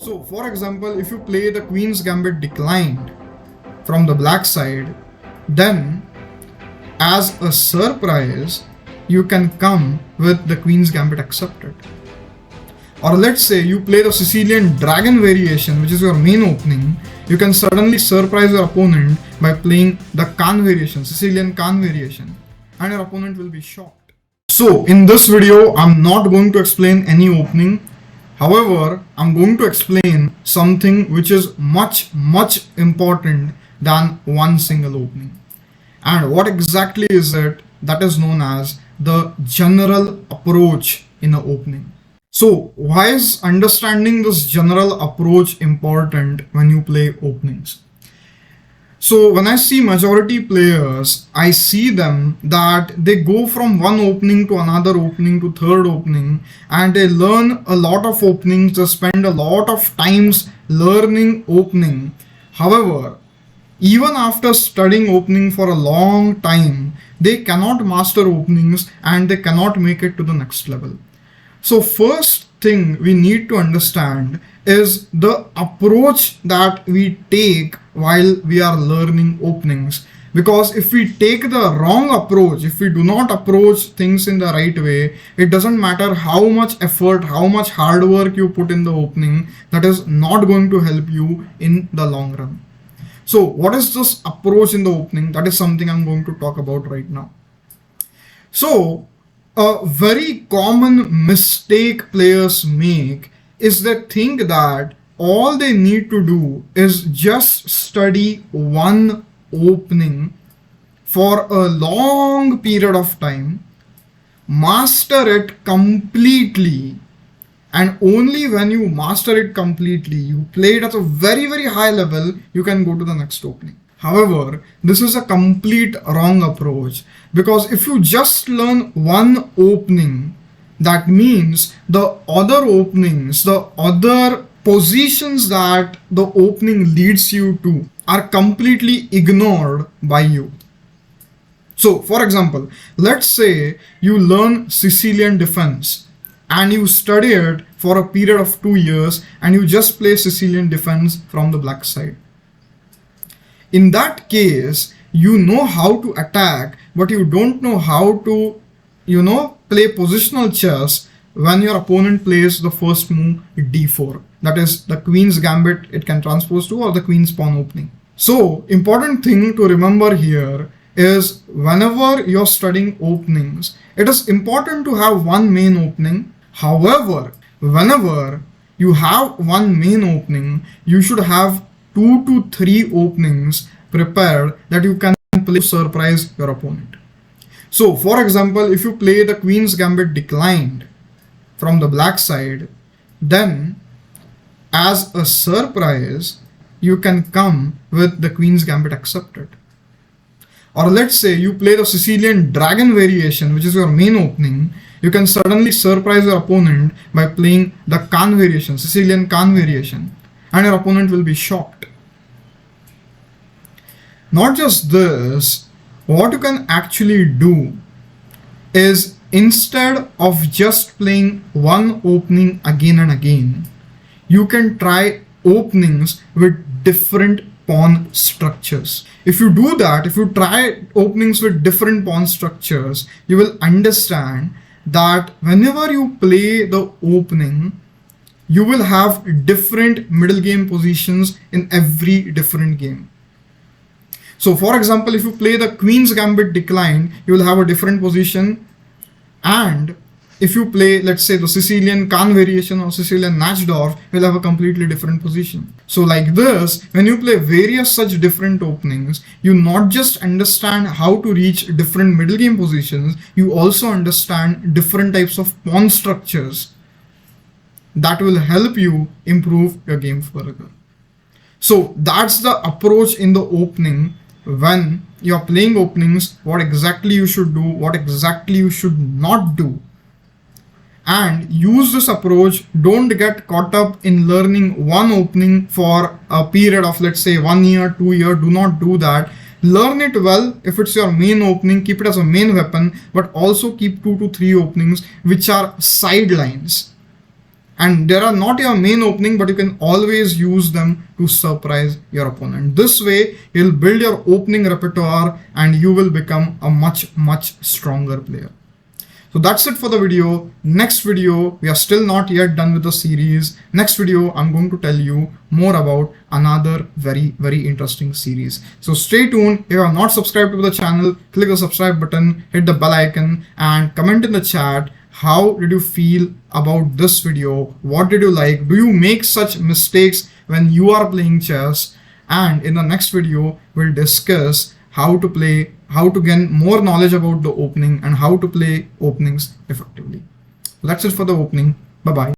So for example, if you play the Queen's Gambit declined from the black side, then as a surprise, you can come with the Queen's Gambit accepted. Or let's say you play the Sicilian Dragon variation, which is your main opening. You can suddenly surprise your opponent by playing the Khan variation, Sicilian Khan variation, and your opponent will be shocked. So in this video, I'm not going to explain any opening. However, I'm going to explain something which is much important than one single opening. And what exactly is it? That is known as the general approach in an opening. So why is understanding this general approach important when you play openings? So when I see majority players, I see them that they go from one opening to another opening to third opening, and they learn a lot of openings. They spend a lot of times learning opening. However, even after studying opening for a long time, they cannot master openings and they cannot make it to the next level. So first thing we need to understand is the approach that we take while we are learning openings. Because if we take the wrong approach, if we do not approach things in the right way, it doesn't matter how much effort, how much hard work you put in the opening, that is not going to help you in the long run. So what is this approach in the opening? That is something I'm going to talk about right now. So a very common mistake players make is they think that all they need to do is just study one opening for a long period of time, master it completely, and only when you master it completely, you play it at a very high level, you can go to the next opening. However, this is a complete wrong approach, because if you just learn one opening, that means the other openings, the other positions that the opening leads you to are completely ignored by you. So for example, let's say you learn Sicilian defense and you study it for a period of 2 years and you just play Sicilian defense from the black side. In that case, you know how to attack, but you don't know how to, play positional chess when your opponent plays the first move d4. That is the Queen's Gambit it can transpose to, or the Queen's pawn opening. So important thing to remember here is whenever you're studying openings, it is important to have one main opening. However, whenever you have one main opening, you should have 2 to 3 openings prepared that you can play to surprise your opponent. So for example, if you play the Queen's Gambit declined from the black side, then as a surprise, you can come with the Queen's Gambit accepted. Or let's say you play the Sicilian Dragon variation, which is your main opening. You can suddenly surprise your opponent by playing the Khan variation, Sicilian Khan variation, and your opponent will be shocked. Not just this, what you can actually do is instead of just playing one opening again and again, you can try openings with different pawn structures. If you do that, if you try openings with different pawn structures, you will understand that whenever you play the opening, you will have different middle game positions in every different game. So for example, if you play the Queen's Gambit declined, you will have a different position. And if you play, let's say, the Sicilian Khan variation or Sicilian Nachdorf, you'll have a completely different position. So like this, when you play various such different openings, you not just understand how to reach different middle game positions, you also understand different types of pawn structures that will help you improve your game further. So that's the approach in the opening. When you're playing openings, what exactly you should do, what exactly you should not do, and use this approach. Don't get caught up in learning one opening for a period of, let's say, 1 year, 2 years. Do not do that. Learn it well. If it's your main opening, keep it as a main weapon, but also keep 2 to 3 openings which are sidelines. and there are not your main opening, but you can always use them to surprise your opponent. This way you'll build your opening repertoire and you will become a much stronger player. So that's it for the video. Next video, we are still not yet done with the series. Next video, I'm going to tell you more about another very interesting series. So stay tuned. If you are not subscribed to the channel, click the subscribe button, hit the bell icon, and comment in the chat. How did you feel about this video? What did you like? Do you make such mistakes when you are playing chess? And in the next video, we'll discuss how to gain more knowledge about the opening and how to play openings effectively. That's it for the opening. Bye bye.